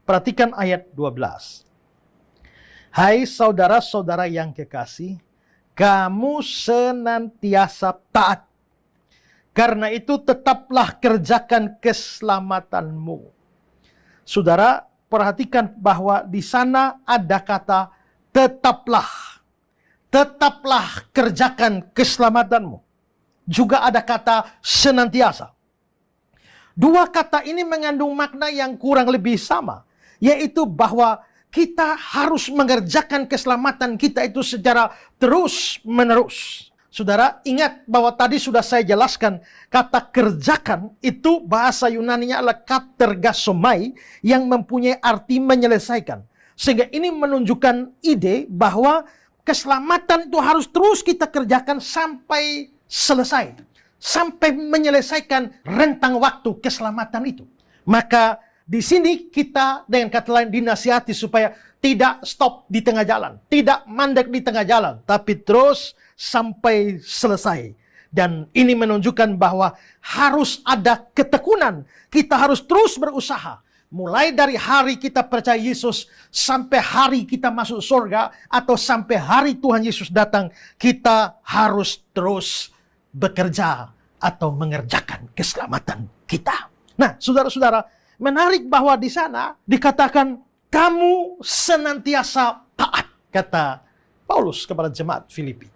Perhatikan ayat 12. Hai saudara-saudara yang kekasih, kamu senantiasa taat. Karena itu tetaplah kerjakan keselamatanmu. Saudara, perhatikan bahwa di sana ada kata tetaplah. Tetaplah kerjakan keselamatanmu. Juga ada kata senantiasa. Dua kata ini mengandung makna yang kurang lebih sama, yaitu bahwa kita harus mengerjakan keselamatan kita itu secara terus-menerus. Saudara, ingat bahwa tadi sudah saya jelaskan, kata kerjakan itu bahasa Yunaninya adalah katergasomai yang mempunyai arti menyelesaikan. Sehingga ini menunjukkan ide bahwa keselamatan itu harus terus kita kerjakan sampai selesai. Sampai menyelesaikan rentang waktu keselamatan itu. Maka di sini kita dengan kata lain dinasihati supaya tidak stop di tengah jalan. Tidak mandek di tengah jalan. Tapi terus sampai selesai. Dan ini menunjukkan bahwa harus ada ketekunan. Kita harus terus berusaha. Mulai dari hari kita percaya Yesus sampai hari kita masuk surga atau sampai hari Tuhan Yesus datang, kita harus terus bekerja atau mengerjakan keselamatan kita. Nah, saudara-saudara, menarik bahwa di sana dikatakan kamu senantiasa taat, kata Paulus kepada jemaat Filipi.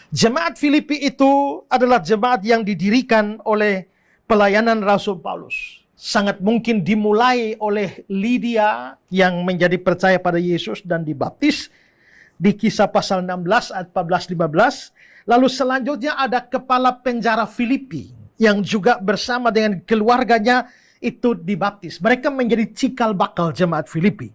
Jemaat Filipi itu adalah jemaat yang didirikan oleh pelayanan Rasul Paulus. Sangat mungkin dimulai oleh Lydia yang menjadi percaya pada Yesus dan dibaptis di Kisah pasal 16 ayat 14-15. Lalu selanjutnya ada kepala penjara Filipi yang juga bersama dengan keluarganya itu dibaptis. Mereka menjadi cikal bakal jemaat Filipi.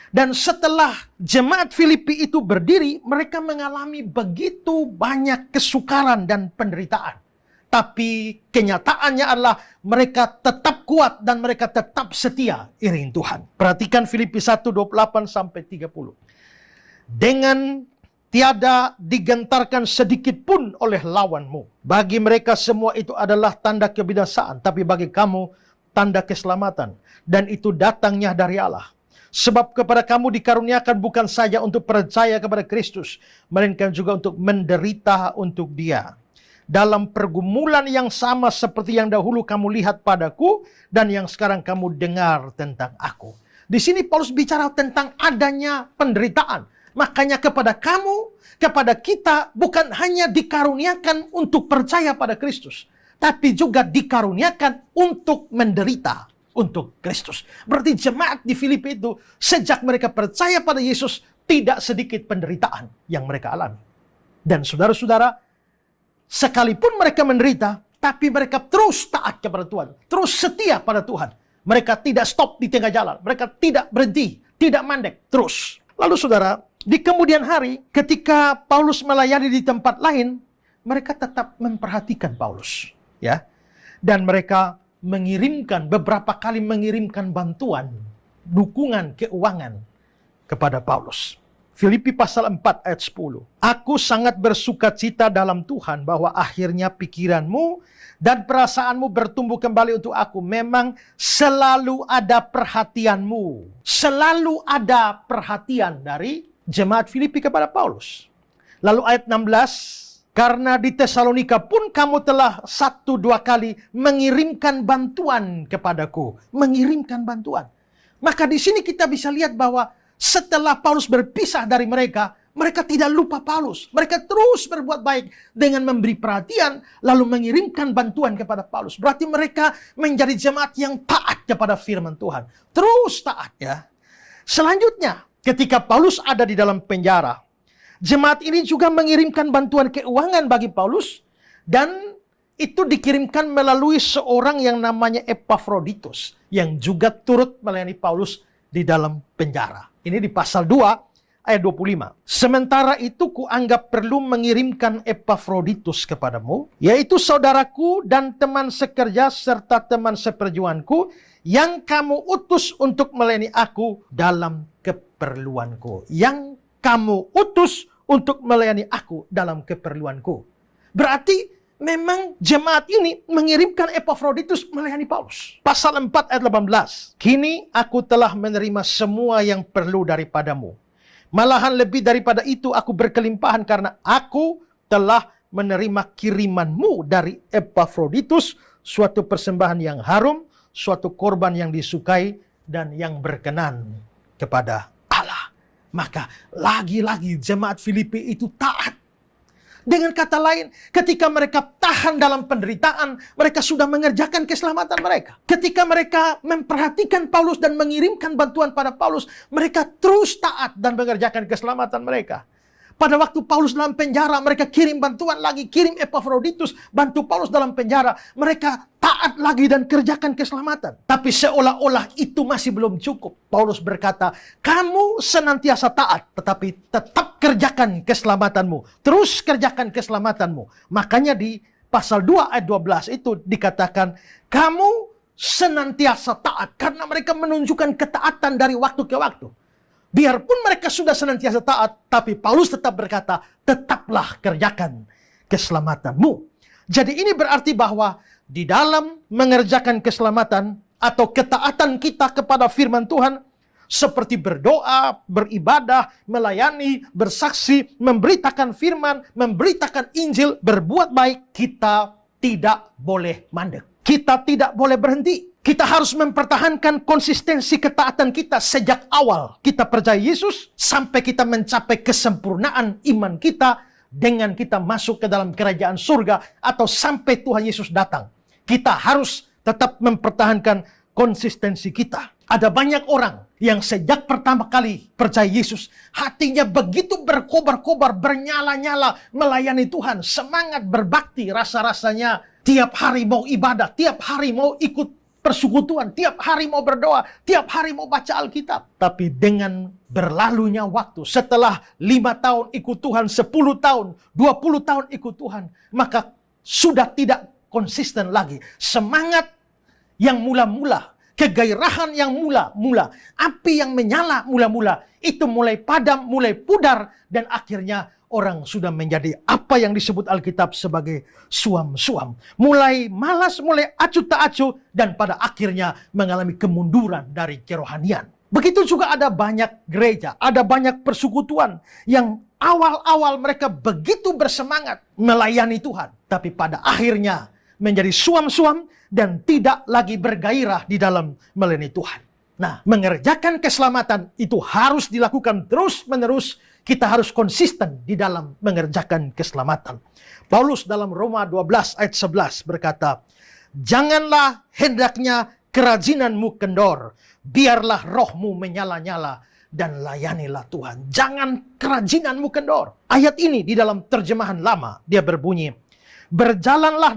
Dan setelah jemaat Filipi itu berdiri, mereka mengalami begitu banyak kesukaran dan penderitaan. Tapi kenyataannya adalah mereka tetap kuat dan mereka tetap setia iring Tuhan. Perhatikan Filipi 1:28-30. Dengan tiada digentarkan sedikit pun oleh lawanmu. Bagi mereka semua itu adalah tanda kebinasaan, tapi bagi kamu tanda keselamatan. Dan itu datangnya dari Allah. Sebab kepada kamu dikaruniakan bukan saja untuk percaya kepada Kristus, melainkan juga untuk menderita untuk Dia. Dalam pergumulan yang sama seperti yang dahulu kamu lihat padaku dan yang sekarang kamu dengar tentang aku. Di sini Paulus bicara tentang adanya penderitaan. Makanya kepada kamu, kepada kita bukan hanya dikaruniakan untuk percaya pada Kristus, tapi juga dikaruniakan untuk menderita untuk Kristus. Berarti jemaat di Filipi itu sejak mereka percaya pada Yesus tidak sedikit penderitaan yang mereka alami. Dan saudara-saudara, sekalipun mereka menderita, tapi mereka terus taat kepada Tuhan. Terus setia pada Tuhan. Mereka tidak stop di tengah jalan. Mereka tidak berhenti, tidak mandek, terus. Lalu saudara, di kemudian hari, ketika Paulus melayani di tempat lain, mereka tetap memperhatikan Paulus. Ya, dan mereka beberapa kali mengirimkan bantuan, dukungan keuangan kepada Paulus. Filipi pasal 4 ayat 10. Aku sangat bersuka cita dalam Tuhan bahwa akhirnya pikiranmu dan perasaanmu bertumbuh kembali untuk aku. Memang selalu ada perhatianmu. Selalu ada perhatian dari jemaat Filipi kepada Paulus. Lalu ayat 16. Karena di Tesalonika pun kamu telah 1-2 kali mengirimkan bantuan kepadaku. Mengirimkan bantuan. Maka di sini kita bisa lihat bahwa setelah Paulus berpisah dari mereka, mereka tidak lupa Paulus. Mereka terus berbuat baik dengan memberi perhatian, lalu mengirimkan bantuan kepada Paulus. Berarti mereka menjadi jemaat yang taat kepada firman Tuhan. Terus taat ya. Selanjutnya, ketika Paulus ada di dalam penjara, jemaat ini juga mengirimkan bantuan keuangan bagi Paulus. Dan itu dikirimkan melalui seorang yang namanya Epafroditus, yang juga turut melayani Paulus di dalam penjara. Ini di pasal 2 ayat 25. Sementara itu kuanggap perlu mengirimkan Epafroditus kepadamu, yaitu saudaraku dan teman sekerja serta teman seperjuanganku yang kamu utus untuk melayani aku dalam keperluanku. Yang kamu utus untuk melayani aku dalam keperluanku. Berarti memang jemaat ini mengirimkan Epafroditus melayani Paulus. Pasal 4 ayat 18. Kini aku telah menerima semua yang perlu daripadamu. Malahan lebih daripada itu aku berkelimpahan karena aku telah menerima kirimanmu dari Epafroditus, suatu persembahan yang harum, suatu korban yang disukai dan yang berkenan kepada Allah. Maka lagi-lagi jemaat Filipi itu taat. Dengan kata lain, ketika mereka tahan dalam penderitaan, mereka sudah mengerjakan keselamatan mereka. Ketika mereka memperhatikan Paulus dan mengirimkan bantuan pada Paulus, mereka terus taat dan mengerjakan keselamatan mereka. Pada waktu Paulus dalam penjara, mereka kirim bantuan lagi, kirim Epafroditus, bantu Paulus dalam penjara. Mereka taat lagi dan kerjakan keselamatan. Tapi seolah-olah itu masih belum cukup. Paulus berkata, kamu senantiasa taat, tetapi tetap kerjakan keselamatanmu. Terus kerjakan keselamatanmu. Makanya di pasal 2 ayat 12 itu dikatakan, kamu senantiasa taat. Karena mereka menunjukkan ketaatan dari waktu ke waktu. Biarpun mereka sudah senantiasa taat, tapi Paulus tetap berkata, tetaplah kerjakan keselamatanmu. Jadi ini berarti bahwa di dalam mengerjakan keselamatan atau ketaatan kita kepada firman Tuhan, seperti berdoa, beribadah, melayani, bersaksi, memberitakan firman, memberitakan Injil, berbuat baik, kita tidak boleh mandek. Kita tidak boleh berhenti. Kita harus mempertahankan konsistensi ketaatan kita sejak awal kita percaya Yesus sampai kita mencapai kesempurnaan iman kita dengan kita masuk ke dalam kerajaan surga atau sampai Tuhan Yesus datang. Kita harus tetap mempertahankan konsistensi kita. Ada banyak orang yang sejak pertama kali percaya Yesus, hatinya begitu berkobar-kobar, bernyala-nyala melayani Tuhan, semangat berbakti, rasa-rasanya tiap hari mau ibadah, tiap hari mau ikut persekutuan, tiap hari mau berdoa, tiap hari mau baca Alkitab. Tapi dengan berlalunya waktu, setelah 5 tahun ikut Tuhan, 10 tahun, 20 tahun ikut Tuhan, maka sudah tidak konsisten lagi. Semangat yang mula-mula, kegairahan yang mula-mula, api yang menyala mula-mula, itu mulai padam, mulai pudar, dan akhirnya orang sudah menjadi apa yang disebut Alkitab sebagai suam-suam. Mulai malas, mulai acuh tak acuh, dan pada akhirnya mengalami kemunduran dari kerohanian. Begitu juga ada banyak gereja, ada banyak persekutuan yang awal-awal mereka begitu bersemangat melayani Tuhan. Tapi pada akhirnya menjadi suam-suam dan tidak lagi bergairah di dalam melayani Tuhan. Nah, mengerjakan keselamatan itu harus dilakukan terus-menerus. Kita harus konsisten di dalam mengerjakan keselamatan. Paulus dalam Roma 12 ayat 11 berkata, janganlah hendaknya kerajinanmu kendor, biarlah rohmu menyala-nyala dan layanilah Tuhan. Jangan kerajinanmu kendor. Ayat ini di dalam terjemahan lama, dia berbunyi, bekerjalah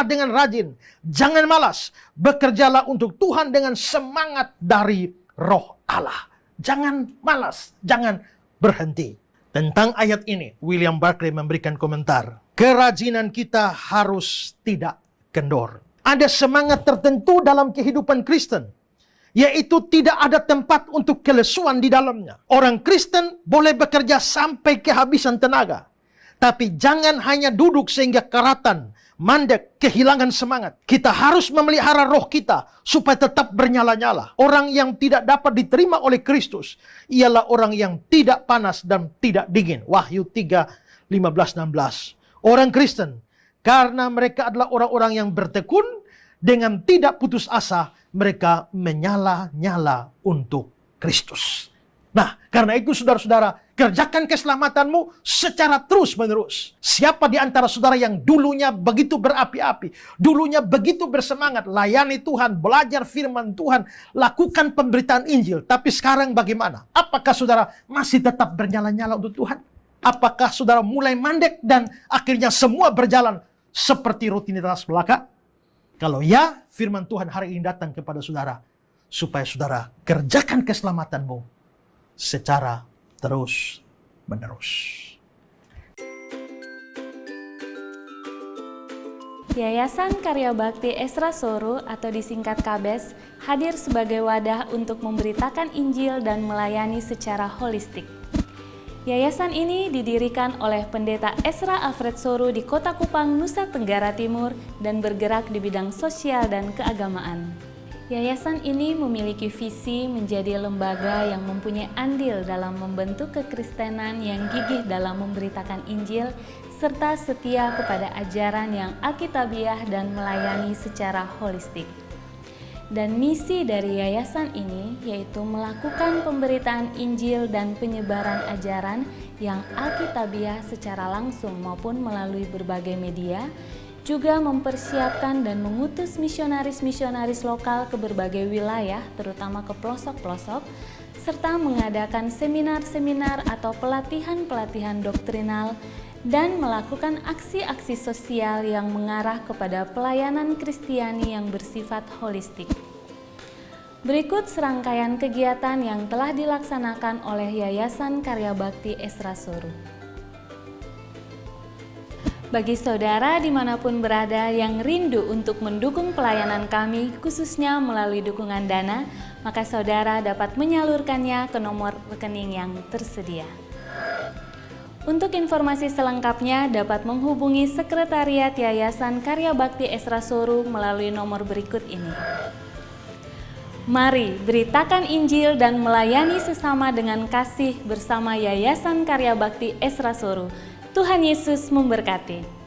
dengan rajin, jangan malas, bekerjalah untuk Tuhan dengan semangat dari Roh Allah. Jangan malas, jangan berhenti. Tentang ayat ini, William Barclay memberikan komentar. Kerajinan kita harus tidak kendor. Ada semangat tertentu dalam kehidupan Kristen, yaitu tidak ada tempat untuk kelesuan di dalamnya. Orang Kristen boleh bekerja sampai kehabisan tenaga. Tapi jangan hanya duduk sehingga karatan, mandek, kehilangan semangat. Kita harus memelihara roh kita supaya tetap bernyala-nyala. Orang yang tidak dapat diterima oleh Kristus ialah orang yang tidak panas dan tidak dingin. Wahyu 3, 15, 16. Orang Kristen, karena mereka adalah orang-orang yang bertekun, dengan tidak putus asa, mereka menyala-nyala untuk Kristus. Nah, karena itu saudara-saudara, kerjakan keselamatanmu secara terus-menerus. Siapa di antara saudara yang dulunya begitu berapi-api, dulunya begitu bersemangat, layani Tuhan, belajar firman Tuhan, lakukan pemberitaan Injil, tapi sekarang bagaimana? Apakah saudara masih tetap bernyala-nyala untuk Tuhan? Apakah saudara mulai mandek dan akhirnya semua berjalan seperti rutinitas belaka? Kalau ya, firman Tuhan hari ini datang kepada saudara, supaya saudara kerjakan keselamatanmu secara terus-menerus. Yayasan Karya Bakti Esra Soru atau disingkat KABES hadir sebagai wadah untuk memberitakan Injil dan melayani secara holistik. Yayasan ini didirikan oleh Pendeta Ezra Alfred Soru di Kota Kupang, Nusa Tenggara Timur dan bergerak di bidang sosial dan keagamaan. Yayasan ini memiliki visi menjadi lembaga yang mempunyai andil dalam membentuk kekristenan yang gigih dalam memberitakan Injil serta setia kepada ajaran yang alkitabiah dan melayani secara holistik. Dan misi dari yayasan ini yaitu melakukan pemberitaan Injil dan penyebaran ajaran yang alkitabiah secara langsung maupun melalui berbagai media, juga mempersiapkan dan mengutus misionaris-misionaris lokal ke berbagai wilayah, terutama ke pelosok-pelosok, serta mengadakan seminar-seminar atau pelatihan-pelatihan doktrinal dan melakukan aksi-aksi sosial yang mengarah kepada pelayanan Kristiani yang bersifat holistik. Berikut serangkaian kegiatan yang telah dilaksanakan oleh Yayasan Karya Bakti Ezra Soru. Bagi saudara dimanapun berada yang rindu untuk mendukung pelayanan kami, khususnya melalui dukungan dana, maka saudara dapat menyalurkannya ke nomor rekening yang tersedia. Untuk informasi selengkapnya dapat menghubungi Sekretariat Yayasan Karya Bakti Ezra Soru melalui nomor berikut ini. Mari beritakan Injil dan melayani sesama dengan kasih bersama Yayasan Karya Bakti Ezra Soru. Tuhan Yesus memberkati.